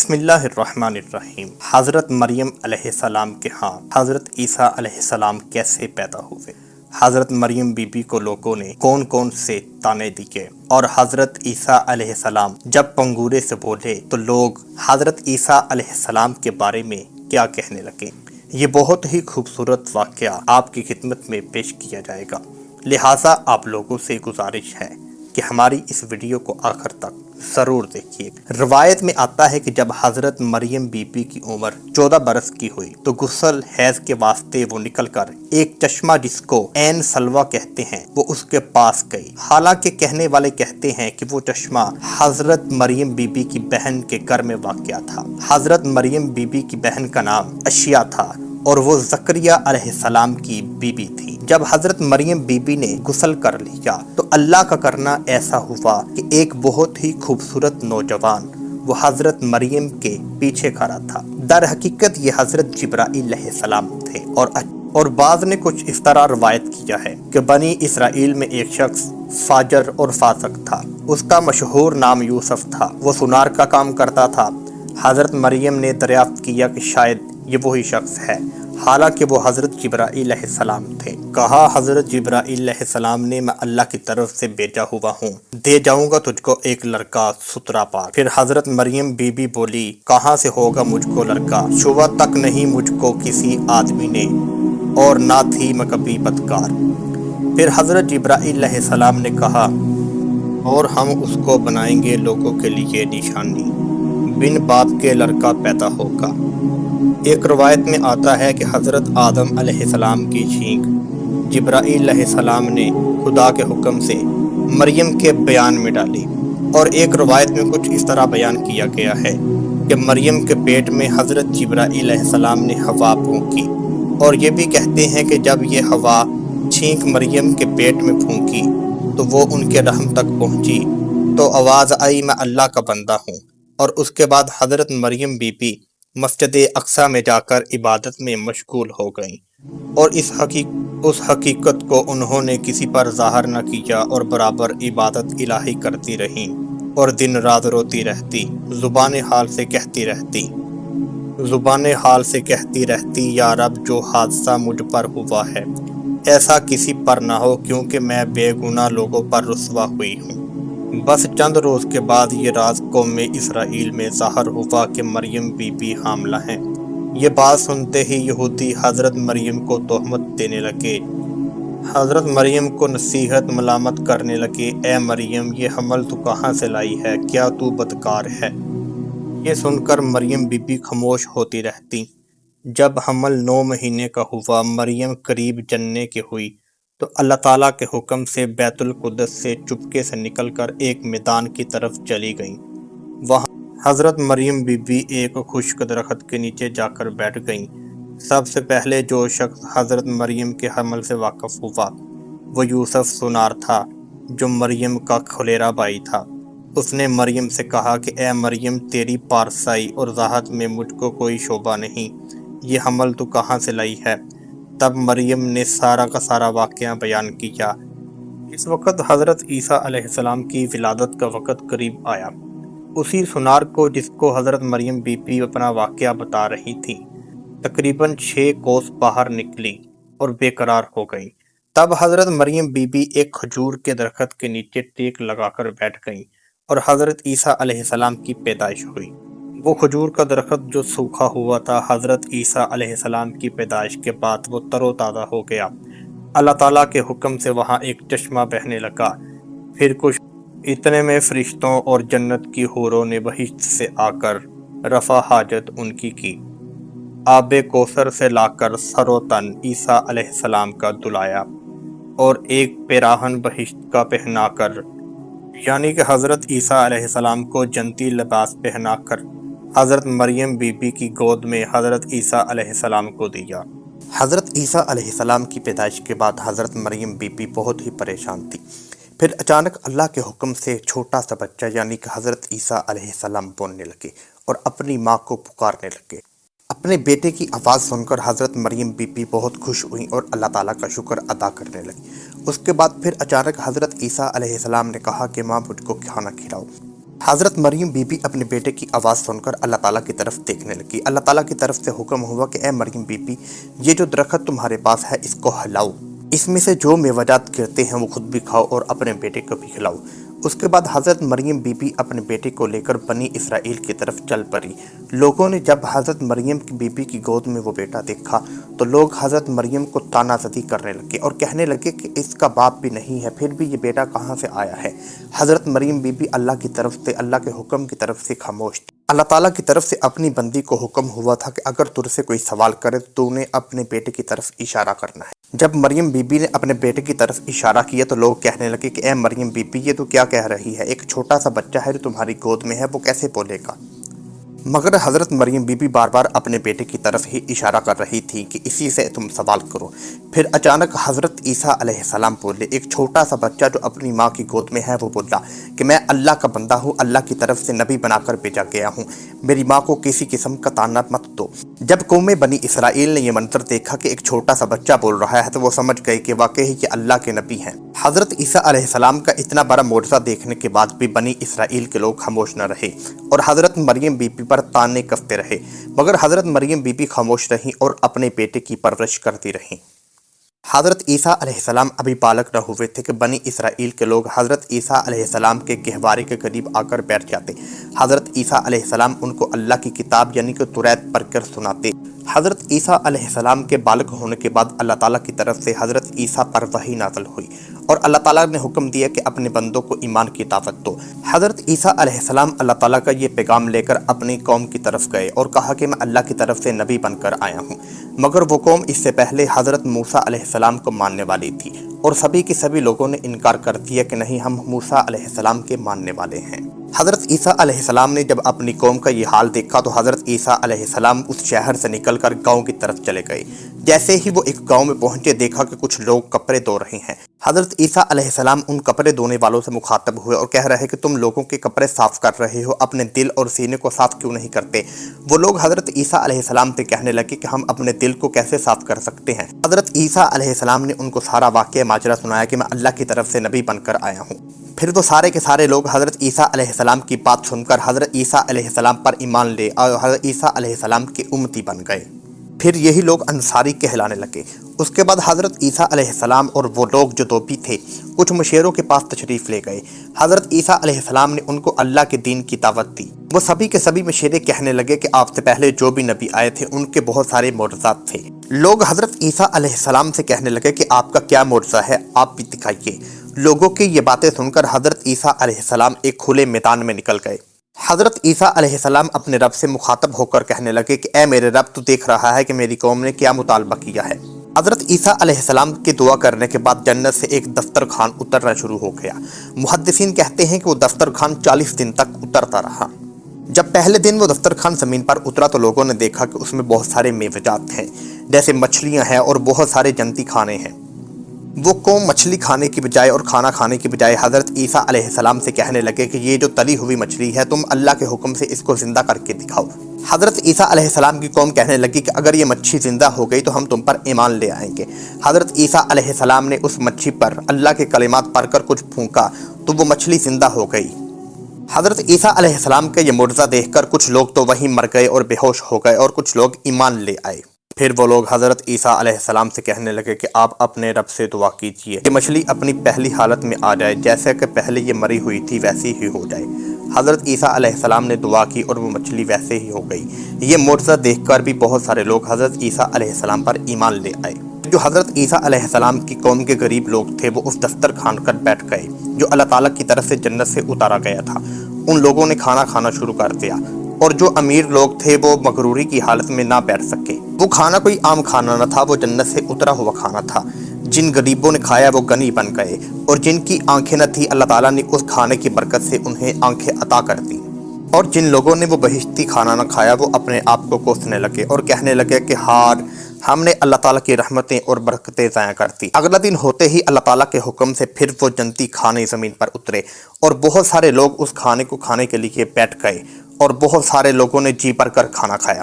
بسم اللہ الرحمن الرحیم۔ حضرت مریم علیہ السلام کے ہاں حضرت عیسیٰ علیہ السلام کیسے پیدا ہوئے؟ حضرت مریم بی بی کو لوگوں نے کون کون سے تانے دیے؟ اور حضرت عیسیٰ علیہ السلام جب پنگورے سے بولے تو لوگ حضرت عیسیٰ علیہ السلام کے بارے میں کیا کہنے لگے؟ یہ بہت ہی خوبصورت واقعہ آپ کی خدمت میں پیش کیا جائے گا، لہٰذا آپ لوگوں سے گزارش ہے کہ ہماری اس ویڈیو کو آخر تک ضرور دیکھیے۔ روایت میں آتا ہے کہ جب حضرت مریم بی بی کی عمر 14 برس کی ہوئی تو غسل حیض کے واسطے وہ نکل کر ایک چشمہ جس کو عین سلوہ کہتے ہیں وہ اس کے پاس گئی۔ حالانکہ کہنے والے کہتے ہیں کہ وہ چشمہ حضرت مریم بی بی کی بہن کے گھر میں واقع تھا۔ حضرت مریم بی بی کی بہن کا نام اشیا تھا اور وہ زکریا علیہ السلام کی بیوی تھی۔ جب حضرت مریم بی بی نے غسل کر لیا تو اللہ کا کرنا ایسا ہوا کہ ایک بہت ہی خوبصورت نوجوان وہ حضرت مریم کے پیچھے کھڑا تھا۔ در حقیقت یہ حضرت جبرائیل علیہ السلام تھے اور بعض نے کچھ اس طرح روایت کیا ہے کہ بنی اسرائیل میں ایک شخص فاجر اور فاسق تھا، اس کا مشہور نام یوسف تھا، وہ سونار کا کام کرتا تھا۔ حضرت مریم نے دریافت کیا کہ شاید یہ وہی شخص ہے، حالانکہ وہ حضرت جبرائیل علیہ السلام تھے۔ کہا حضرت جبرائیل علیہ السلام نے میں اللہ کی طرف سے بھیجا ہوا ہوں، دے جاؤں گا تجھ کو ایک لڑکا ستھرا پاک۔ پھر حضرت مریم بی بی بولی کہاں سے ہوگا مجھ کو لڑکا، شبہ تک نہیں مجھ کو کسی آدمی نے اور نہ تھی میں کبھی بدکار۔ پھر حضرت جبرائیل علیہ السلام نے کہا اور ہم اس کو بنائیں گے لوگوں کے لیے نشانی، بن باپ کے لڑکا پیدا ہوگا۔ ایک روایت میں آتا ہے کہ حضرت آدم علیہ السلام کی چھینک جبرائیل علیہ السلام نے خدا کے حکم سے مریم کے بیان میں ڈالی، اور ایک روایت میں کچھ اس طرح بیان کیا گیا ہے کہ مریم کے پیٹ میں حضرت جبرائیل علیہ السلام نے ہوا پھونکی، اور یہ بھی کہتے ہیں کہ جب یہ ہوا چھینک مریم کے پیٹ میں پھونکی تو وہ ان کے رحم تک پہنچی تو آواز آئی میں اللہ کا بندہ ہوں، اور اس کے بعد حضرت مریم بی بی مسجد اقصیٰ میں جا کر عبادت میں مشغول ہو گئیں، اور اس حقیقت کو انہوں نے کسی پر ظاہر نہ کیا اور برابر عبادت الہی کرتی رہیں اور دن رات روتی رہتی، زبان حال سے کہتی رہتی یا رب جو حادثہ مجھ پر ہوا ہے ایسا کسی پر نہ ہو، کیونکہ میں بے گناہ لوگوں پر رسوا ہوئی ہوں۔ بس چند روز کے بعد یہ راز قوم اسرائیل میں ظاہر ہوا کہ مریم بی بی حاملہ ہیں۔ یہ بات سنتے ہی یہودی حضرت مریم کو تہمت دینے لگے، حضرت مریم کو نصیحت ملامت کرنے لگے، اے مریم یہ حمل تو کہاں سے لائی ہے، کیا تو بدکار ہے؟ یہ سن کر مریم بی بی خاموش ہوتی رہتی۔ جب حمل 9 مہینے کا ہوا، مریم قریب جننے کی ہوئی تو اللہ تعالیٰ کے حکم سے بیت القدس سے چپکے سے نکل کر ایک میدان کی طرف چلی گئیں۔ وہاں حضرت مریم بی بی ایک خشک درخت کے نیچے جا کر بیٹھ گئیں۔ سب سے پہلے جو شخص حضرت مریم کے حمل سے واقف ہوا وہ یوسف سونار تھا، جو مریم کا خلیرہ بھائی تھا۔ اس نے مریم سے کہا کہ اے مریم تیری پارسائی اور ذات میں مجھ کو کوئی شبہ نہیں، یہ حمل تو کہاں سے لائی ہے؟ تب مریم نے سارا کا سارا واقعہ بیان کیا۔ اس وقت حضرت عیسیٰ علیہ السلام کی ولادت کا وقت قریب آیا۔ اسی سونار کو جس کو حضرت مریم بی بی اپنا واقعہ بتا رہی تھی تقریباً 6 کوس باہر نکلی اور بے قرار ہو گئی۔ تب حضرت مریم بی بی ایک کھجور کے درخت کے نیچے ٹیک لگا کر بیٹھ گئیں اور حضرت عیسیٰ علیہ السلام کی پیدائش ہوئی۔ وہ کھجور کا درخت جو سوکھا ہوا تھا حضرت عیسیٰ علیہ السلام کی پیدائش کے بعد وہ تر و تازہ ہو گیا۔ اللہ تعالیٰ کے حکم سے وہاں ایک چشمہ بہنے لگا۔ پھر کچھ اتنے میں فرشتوں اور جنت کی حوروں نے بہشت سے آ کر رفع حاجت ان کی آب کوثر سے لا کر سر و تن عیسیٰ علیہ السلام کا دھلایا اور ایک پیراہن بہشت کا پہنا کر، یعنی کہ حضرت عیسیٰ علیہ السلام کو جنتی لباس پہنا کر حضرت مریم بی بی کی گود میں حضرت عیسیٰ علیہ السلام کو دیا۔ حضرت عیسیٰ علیہ السلام کی پیدائش کے بعد حضرت مریم بی بی بہت ہی پریشان تھی۔ پھر اچانک اللہ کے حکم سے چھوٹا سا بچہ یعنی کہ حضرت عیسیٰ علیہ السلام بولنے لگے اور اپنی ماں کو پکارنے لگے۔ اپنے بیٹے کی آواز سن کر حضرت مریم بی بی بہت خوش ہوئیں اور اللہ تعالیٰ کا شکر ادا کرنے لگی۔ اس کے بعد پھر اچانک حضرت عیسیٰ علیہ السلام نے کہا کہ ماں مجھ کو کھانا کھلاؤ۔ حضرت مریم بی بی اپنے بیٹے کی آواز سن کر اللہ تعالیٰ کی طرف دیکھنے لگی۔ اللہ تعالیٰ کی طرف سے حکم ہوا کہ اے مریم بی بی، یہ جو درخت تمہارے پاس ہے اس کو ہلاؤ، اس میں سے جو میوجات گرتے ہیں وہ خود بھی کھاؤ اور اپنے بیٹے کو بھی کھلاؤ۔ اس کے بعد حضرت مریم بی بی اپنے بیٹے کو لے کر بنی اسرائیل کی طرف چل پڑی۔ لوگوں نے جب حضرت مریم بی بی کی گود میں وہ بیٹا دیکھا تو لوگ حضرت مریم کو طعنہ زدی کرنے لگے اور کہنے لگے کہ اس کا باپ بھی نہیں ہے، پھر بھی یہ بیٹا کہاں سے آیا ہے۔ حضرت مریم بی بی اللہ کی طرف سے، اللہ کے حکم کی طرف سے خاموش تھی۔ اللہ تعالیٰ کی طرف سے اپنی بندی کو حکم ہوا تھا کہ اگر تجھ سے کوئی سوال کرے تو نے اپنے بیٹے کی طرف اشارہ کرنا ہے۔ جب مریم بی بی نے اپنے بیٹے کی طرف اشارہ کیا تو لوگ کہنے لگے کہ اے مریم بی بی، یہ تو کیا کہہ رہی ہے؟ ایک چھوٹا سا بچہ ہے جو تمہاری گود میں ہے، وہ کیسے بولے گا؟ مگر حضرت مریم بی بی بار بار اپنے بیٹے کی طرف ہی اشارہ کر رہی تھی کہ اسی سے تم سوال کرو۔ پھر اچانک حضرت عیسیٰ علیہ السلام بولے۔ ایک چھوٹا سا بچہ جو اپنی ماں کی گود میں ہے وہ بولا کہ میں اللہ کا بندہ ہوں، اللہ کی طرف سے نبی بنا کر بھیجا گیا ہوں، میری ماں کو کسی قسم کا طعنہ مت دو۔ جب قوم بنی اسرائیل نے یہ منظر دیکھا کہ ایک چھوٹا سا بچہ بول رہا ہے تو وہ سمجھ گئے کہ واقعی یہ اللہ کے نبی ہیں۔ حضرت عیسیٰ علیہ السلام کا اتنا بڑا معجزہ دیکھنے کے بعد بھی بنی اسرائیل کے لوگ خاموش نہ رہے اور حضرت مریم بی بی پر طعنے کستے رہے، مگر حضرت مریم بی بی خاموش رہیں اور اپنے بیٹے کی پرورش کرتی رہیں۔ حضرت عیسیٰ علیہ السلام ابھی بالغ نہ ہوئے تھے کہ بنی اسرائیل کے لوگ حضرت عیسیٰ علیہ السلام کے گہوارے کے قریب آ کر بیٹھ جاتے۔ حضرت عیسیٰ علیہ السلام ان کو اللہ کی کتاب یعنی کہ توریت پڑھ کر سناتے۔ حضرت عیسیٰ علیہ السلام کے بالغ ہونے کے بعد اللہ تعالیٰ کی طرف سے حضرت عیسیٰ پر وحی نازل ہوئی اور اللہ تعالیٰ نے حکم دیا کہ اپنے بندوں کو ایمان کی دعوت دو۔ حضرت عیسیٰ علیہ السلام اللہ تعالیٰ کا یہ پیغام لے کر اپنی قوم کی طرف گئے اور کہا کہ میں اللہ کی طرف سے نبی بن کر آیا ہوں، مگر وہ قوم اس سے پہلے حضرت موسیٰ علیہ السلام کو ماننے والی تھی اور سبھی کے سبھی لوگوں نے انکار کر دیا کہ نہیں، ہم موسیٰ علیہ السلام کے ماننے والے ہیں۔ حضرت عیسیٰ علیہ السلام نے جب اپنی قوم کا یہ حال دیکھا تو حضرت عیسیٰ علیہ السلام اس شہر سے نکل کر گاؤں کی طرف چلے گئے۔ جیسے ہی وہ ایک گاؤں میں پہنچے دیکھا کہ کچھ لوگ کپڑے دھو رہے ہیں۔ حضرت عیسیٰ علیہ السلام ان کپڑے دھونے والوں سے مخاطب ہوئے اور کہہ رہے کہ تم لوگوں کے کپڑے صاف کر رہے ہو، اپنے دل اور سینے کو صاف کیوں نہیں کرتے؟ وہ لوگ حضرت عیسیٰ علیہ السلام سے کہنے لگے کہ ہم اپنے دل کو کیسے صاف کر سکتے ہیں؟ حضرت عیسیٰ علیہ السلام نے ان کو سارا واقعہ ماجرا سنایا کہ میں اللہ کی طرف سے نبی بن کر آیا ہوں۔ پھر وہ سارے کے سارے لوگ حضرت عیسیٰ علیہ السلام کی بات سن کر حضرت عیسیٰ علیہ السلام پر ایمان لے اور حضرت عیسیٰ علیہ السلام کی امتی بن گئے۔ پھر یہی لوگ انصاری کہلانے لگے۔ اس کے بعد حضرت عیسیٰ علیہ السلام اور وہ لوگ جو دوبی تھے کچھ مشیروں کے پاس تشریف لے گئے۔ حضرت عیسیٰ علیہ السلام نے ان کو اللہ کے دین کی دعوت دی۔ وہ سبھی کے سبھی مشیرے کہنے لگے کہ آپ سے پہلے جو بھی نبی آئے تھے ان کے بہت سارے معجزات تھے۔ لوگ حضرت عیسیٰ علیہ السلام سے کہنے لگے کہ آپ کا کیا معجزہ ہے، آپ بھی دکھائیے۔ لوگوں کی یہ باتیں سن کر حضرت عیسیٰ علیہ السلام ایک کھلے میدان میں نکل گئے۔ حضرت عیسیٰ علیہ السلام اپنے رب سے مخاطب ہو کر کہنے لگے کہ اے میرے رب، تو دیکھ رہا ہے کہ میری قوم نے کیا مطالبہ کیا ہے۔ حضرت عیسیٰ علیہ السلام کی دعا کرنے کے بعد جنت سے ایک دسترخوان اترنا شروع ہو گیا۔ محدثین کہتے ہیں کہ وہ دسترخوان 40 دن تک اترتا رہا۔ جب پہلے دن وہ دسترخوان زمین پر اترا تو لوگوں نے دیکھا کہ اس میں بہت سارے میوجات ہیں، جیسے مچھلیاں ہیں اور بہت سارے جنتی کھانے ہیں۔ وہ قوم مچھلی کھانے کی بجائے اور کھانا کھانے کی بجائے حضرت عیسیٰ علیہ السلام سے کہنے لگے کہ یہ جو تلی ہوئی مچھلی ہے تم اللہ کے حکم سے اس کو زندہ کر کے دکھاؤ۔ حضرت عیسیٰ علیہ السلام کی قوم کہنے لگی کہ اگر یہ مچھلی زندہ ہو گئی تو ہم تم پر ایمان لے آئیں گے۔ حضرت عیسیٰ علیہ السلام نے اس مچھلی پر اللہ کے کلمات پڑھ کر کچھ پھونکا تو وہ مچھلی زندہ ہو گئی۔ حضرت عیسیٰ علیہ السلام کا یہ معجزہ دیکھ کر کچھ لوگ تو وہیں مر گئے اور بے ہوش ہو گئے اور کچھ لوگ ایمان لے آئے۔ پھر وہ لوگ حضرت عیسیٰ علیہ السلام سے کہنے لگے کہ آپ اپنے رب سے دعا کیجئے کہ مچھلی اپنی پہلی حالت میں آ جائے، جیسے کہ پہلے یہ مری ہوئی تھی ویسی ہی ہو جائے۔ حضرت عیسیٰ علیہ السلام نے دعا کی اور وہ مچھلی ویسے ہی ہو گئی۔ یہ معجزہ دیکھ کر بھی بہت سارے لوگ حضرت عیسیٰ علیہ السلام پر ایمان لے آئے۔ جو حضرت عیسیٰ علیہ السلام کی قوم کے غریب لوگ تھے وہ اس دسترخوان پر بیٹھ گئے جو اللہ تعالیٰ کی طرف سے جنت سے اتارا گیا تھا۔ ان لوگوں نے کھانا کھانا شروع کر دیا اور جو امیر لوگ تھے وہ مغروری کی حالت میں نہ بیٹھ سکے۔ وہ کھانا کوئی عام کھانا نہ تھا، وہ جنت سے اترا ہوا کھانا تھا۔ جن غریبوں نے کھایا وہ غنی بن گئے اور جن کی آنکھیں نہ تھی اللہ تعالیٰ نے اس کھانے کی برکت سے انہیں آنکھیں عطا کر دی۔ اور جن لوگوں نے وہ بہشتی کھانا نہ کھایا وہ اپنے آپ کو کوسنے لگے اور کہنے لگے کہ ہار، ہم نے اللہ تعالیٰ کی رحمتیں اور برکتیں ضائع کر دی۔ اگلا دن ہوتے ہی اللہ تعالیٰ کے حکم سے پھر وہ جنتی کھانے زمین پر اترے اور بہت سارے لوگ اس کھانے کو کھانے کے لیے بیٹھ گئے اور بہت سارے لوگوں نے جی بھر کر کھانا کھایا۔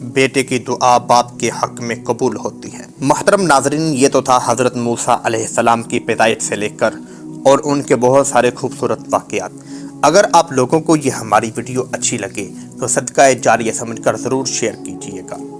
بیٹے کی دعا باپ کے حق میں قبول ہوتی ہے۔ محترم ناظرین، یہ تو تھا حضرت موسیٰ علیہ السلام کی پیدائش سے لے کر اور ان کے بہت سارے خوبصورت واقعات۔ اگر آپ لوگوں کو یہ ہماری ویڈیو اچھی لگے تو صدقہ جاریہ سمجھ کر ضرور شیئر کیجیے گا۔